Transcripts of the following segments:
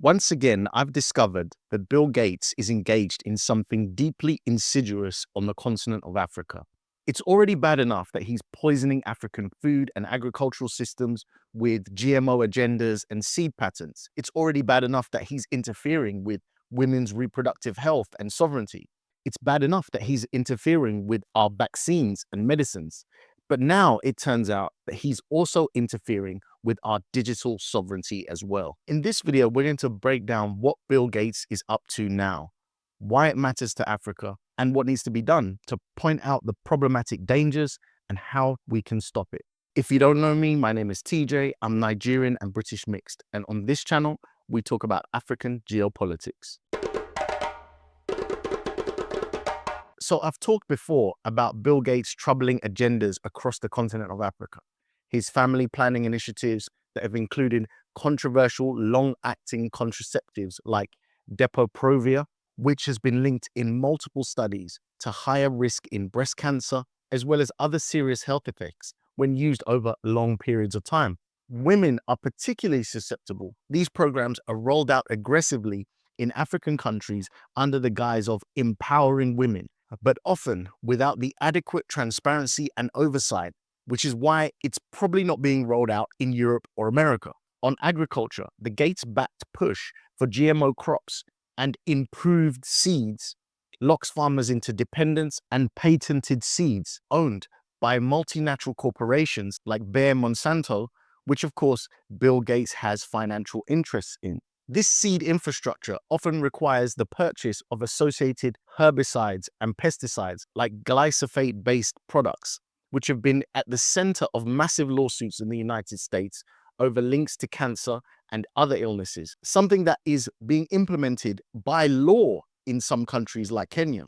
Once again, I've discovered that Bill Gates is engaged in something deeply insidious on the continent of Africa. It's already bad enough that he's poisoning African food and agricultural systems with GMO agendas and seed patterns. It's already bad enough that he's interfering with women's reproductive health and sovereignty. It's bad enough that he's interfering with our vaccines and medicines. But now it turns out that he's also interfering with our digital sovereignty as well. In this video, we're going to break down what Bill Gates is up to now, why it matters to Africa, and what needs to be done to point out the problematic dangers and how we can stop it. If you don't know me, my name is TJ. I'm Nigerian and British mixed. And on this channel, we talk about African geopolitics. So I've talked before about Bill Gates' troubling agendas across the continent of Africa. His family planning initiatives that have included controversial long-acting contraceptives like Depo-Provia, which has been linked in multiple studies to higher risk in breast cancer, as well as other serious health effects when used over long periods of time. Women are particularly susceptible. These programs are rolled out aggressively in African countries under the guise of empowering women, but often without the adequate transparency and oversight, which is why it's probably not being rolled out in Europe or America. On agriculture, the Gates-backed push for GMO crops and improved seeds locks farmers into dependence and patented seeds owned by multinational corporations like Bayer Monsanto, which of course Bill Gates has financial interests in. This seed infrastructure often requires the purchase of associated herbicides and pesticides like glyphosate-based products, which have been at the center of massive lawsuits in the United States over links to cancer and other illnesses, something that is being implemented by law in some countries like Kenya.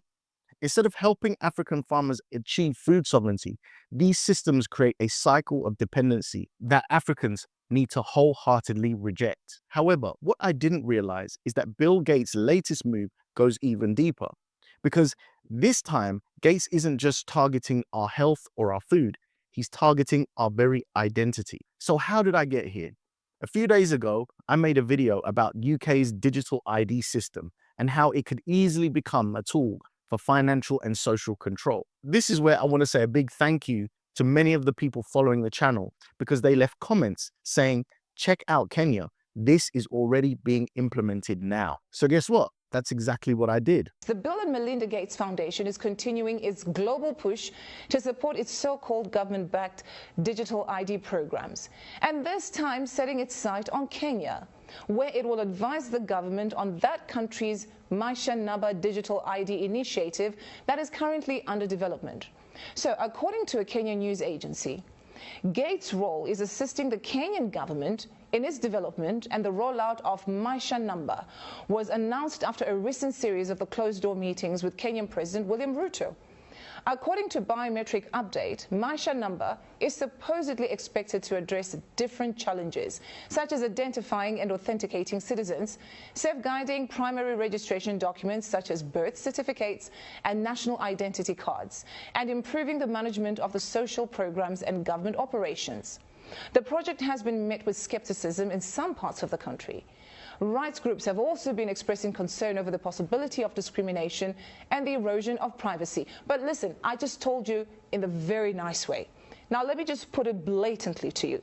Instead of helping African farmers achieve food sovereignty, these systems create a cycle of dependency that Africans need to wholeheartedly reject. However, what I didn't realize is that Bill Gates' latest move goes even deeper, because this time Gates isn't just targeting our health or our food, he's targeting our very identity. So how did I get here? A few days ago, I made a video about UK's digital ID system and how it could easily become a tool for financial and social control. This is where I want to say a big thank you to many of the people following the channel, because they left comments saying, check out Kenya, this is already being implemented now. So guess what? That's exactly what I did. The Bill and Melinda Gates Foundation is continuing its global push to support its so-called government-backed digital ID programs, and this time setting its sight on Kenya, where it will advise the government on that country's Maisha Namba digital ID initiative that is currently under development. So, according to a Kenyan news agency, Gates' role is assisting the Kenyan government in its development, and the rollout of Maisha Namba was announced after a recent series of the closed-door meetings with Kenyan President William Ruto. According to Biometric update, Maisha Namba is supposedly expected to address different challenges, such as identifying and authenticating citizens, safeguarding primary registration documents such as birth certificates and national identity cards, and improving the management of the social programs and government operations. The project has been met with skepticism in some parts of the country. Rights groups have also been expressing concern over the possibility of discrimination and the erosion of privacy. But listen, I just told you in the very nice way. Now let me just put it blatantly to you.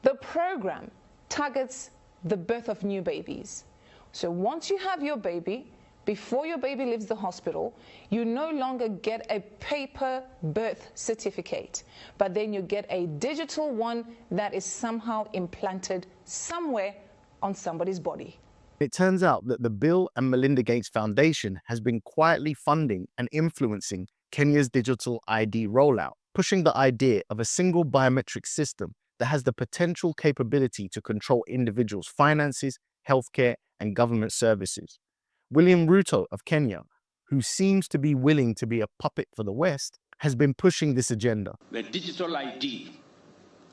The program targets the birth of new babies. So once you have your baby, before your baby leaves the hospital, you no longer get a paper birth certificate, but then you get a digital one that is somehow implanted somewhere on somebody's body. It turns out that the Bill and Melinda Gates Foundation has been quietly funding and influencing Kenya's digital ID rollout, pushing the idea of a single biometric system that has the potential capability to control individuals' finances, healthcare, and government services. William Ruto of Kenya, who seems to be willing to be a puppet for the West, has been pushing this agenda. The digital ID,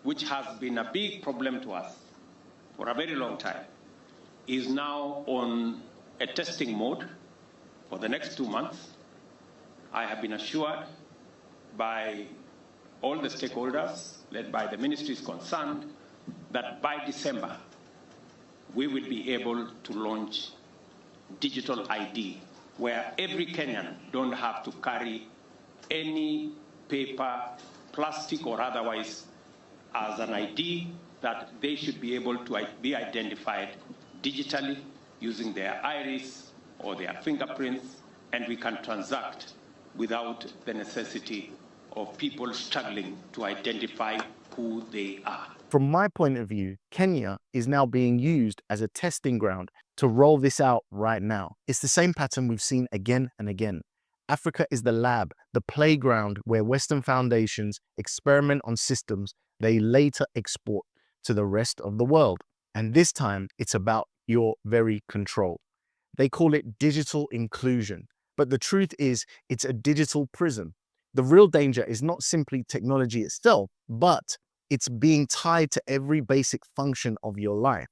which has been a big problem to us for a very long time, is now on a testing mode for the next 2 months. I have been assured by all the stakeholders, led by the ministries concerned, that by December, we will be able to launch digital ID, where every Kenyan don't have to carry any paper, plastic or otherwise, as an ID, that they should be able to be identified digitally using their iris or their fingerprints, and we can transact without the necessity of people struggling to identify who they are. From my point of view, Kenya is now being used as a testing ground to roll this out right now. It's the same pattern we've seen again and again. Africa is the lab, the playground where Western foundations experiment on systems they later export to the rest of the world. And this time, it's about your very control. They call it digital inclusion, but the truth is it's a digital prison. The real danger is not simply technology itself, but it's being tied to every basic function of your life.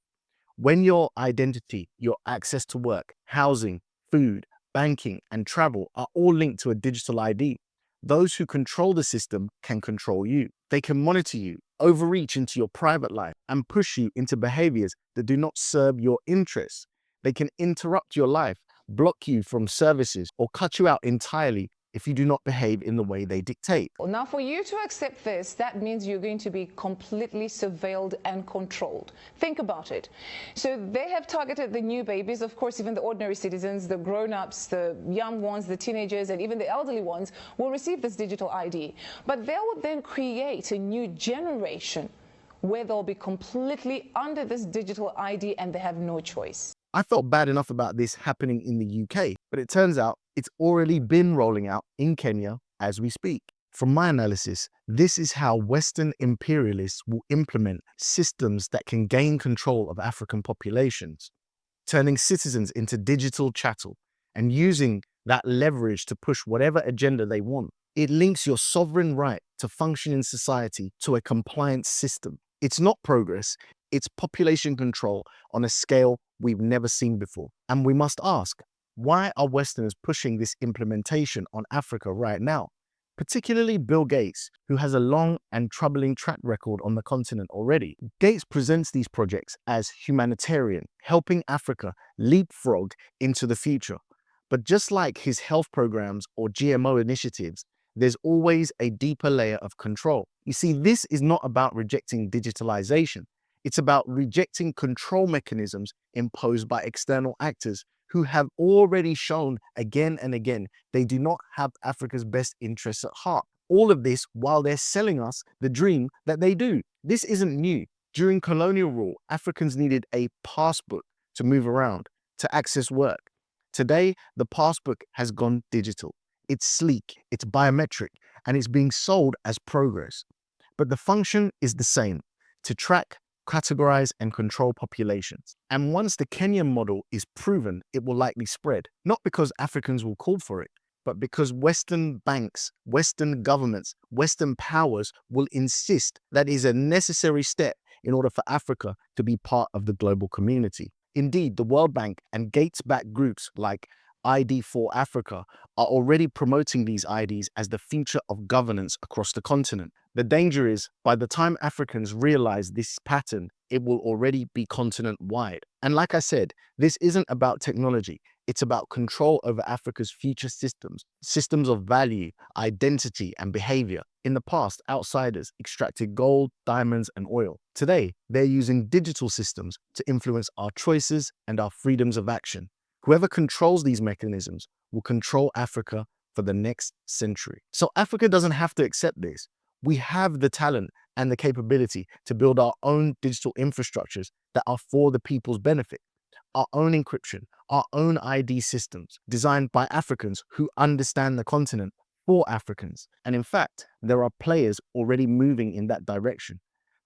When your identity, your access to work, housing, food, banking, and travel are all linked to a digital ID, those who control the system can control you. They can monitor you, overreach into your private life, and push you into behaviors that do not serve your interests. They can interrupt your life, block you from services, or cut you out entirely if you do not behave in the way they dictate. Now, for you to accept this, that means you're going to be completely surveilled and controlled. Think about it. So they have targeted the new babies, of course, even the ordinary citizens, the grown-ups, the young ones, the teenagers, and even the elderly ones will receive this digital ID. But they will then create a new generation where they'll be completely under this digital ID and they have no choice. I felt bad enough about this happening in the UK, but it turns out it's already been rolling out in Kenya as we speak. From my analysis, this is how Western imperialists will implement systems that can gain control of African populations, turning citizens into digital chattel and using that leverage to push whatever agenda they want. It links your sovereign right to function in society to a compliance system. It's not progress, it's population control on a scale we've never seen before. And we must ask, why are Westerners pushing this implementation on Africa right now? Particularly Bill Gates, who has a long and troubling track record on the continent already. Gates presents these projects as humanitarian, helping Africa leapfrog into the future. But just like his health programs or GMO initiatives, there's always a deeper layer of control. You see, this is not about rejecting digitalization. It's about rejecting control mechanisms imposed by external actors who have already shown again and again they do not have Africa's best interests at heart. All of this while they're selling us the dream that they do. This isn't new. During colonial rule, Africans needed a passbook to move around, to access work. Today, the passbook has gone digital. It's sleek, it's biometric, and it's being sold as progress. But the function is the same: to track, categorize, and control populations. And once the Kenyan model is proven, it will likely spread, not because Africans will call for it, but because Western banks, Western governments, Western powers will insist that is a necessary step in order for Africa to be part of the global community. Indeed, the World Bank and Gates-backed groups like ID for Africa are already promoting these IDs as the future of governance across the continent. The danger is, by the time Africans realize this pattern, it will already be continent-wide. And like I said, this isn't about technology. It's about control over Africa's future systems, systems of value, identity, and behavior. In the past, outsiders extracted gold, diamonds, and oil. Today, they're using digital systems to influence our choices and our freedoms of action. Whoever controls these mechanisms will control Africa for the next century. So Africa doesn't have to accept this. We have the talent and the capability to build our own digital infrastructures that are for the people's benefit. Our own encryption, our own ID systems designed by Africans who understand the continent for Africans. And in fact, there are players already moving in that direction.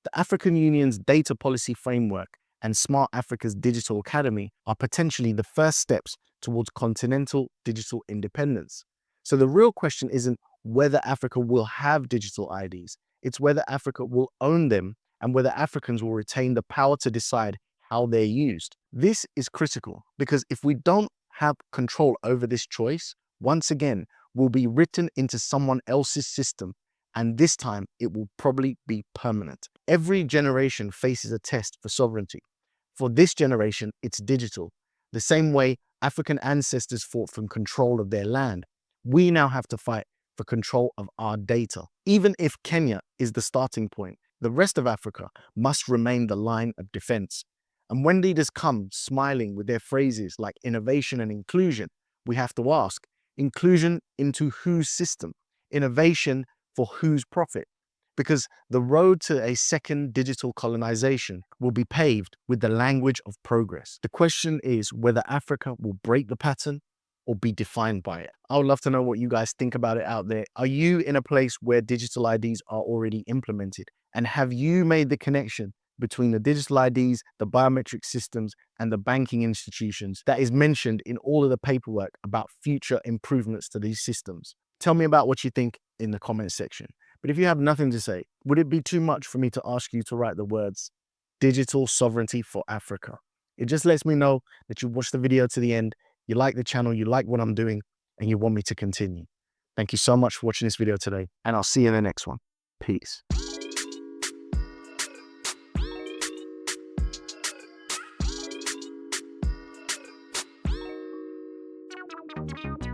The African Union's data policy framework and Smart Africa's Digital Academy are potentially the first steps towards continental digital independence. So the real question isn't whether Africa will have digital IDs, it's whether Africa will own them and whether Africans will retain the power to decide how they're used. This is critical because if we don't have control over this choice, once again, we'll be written into someone else's system, and this time it will probably be permanent. Every generation faces a test for sovereignty. For this generation, it's digital. The same way African ancestors fought for control of their land, we now have to fight for control of our data. Even if Kenya is the starting point, the rest of Africa must remain the line of defense. And when leaders come smiling with their phrases like innovation and inclusion, we have to ask, inclusion into whose system? Innovation for whose profit? Because the road to a second digital colonization will be paved with the language of progress. The question is whether Africa will break the pattern or be defined by it. I would love to know what you guys think about it out there. Are you in a place where digital IDs are already implemented? And have you made the connection between the digital IDs, the biometric systems, and the banking institutions that is mentioned in all of the paperwork about future improvements to these systems? Tell me about what you think in the comment section. But if you have nothing to say, would it be too much for me to ask you to write the words digital sovereignty for Africa? It just lets me know that you watched the video to the end, you like the channel, you like what I'm doing, and you want me to continue. Thank you so much for watching this video today, and I'll see you in the next one. Peace. Thank you.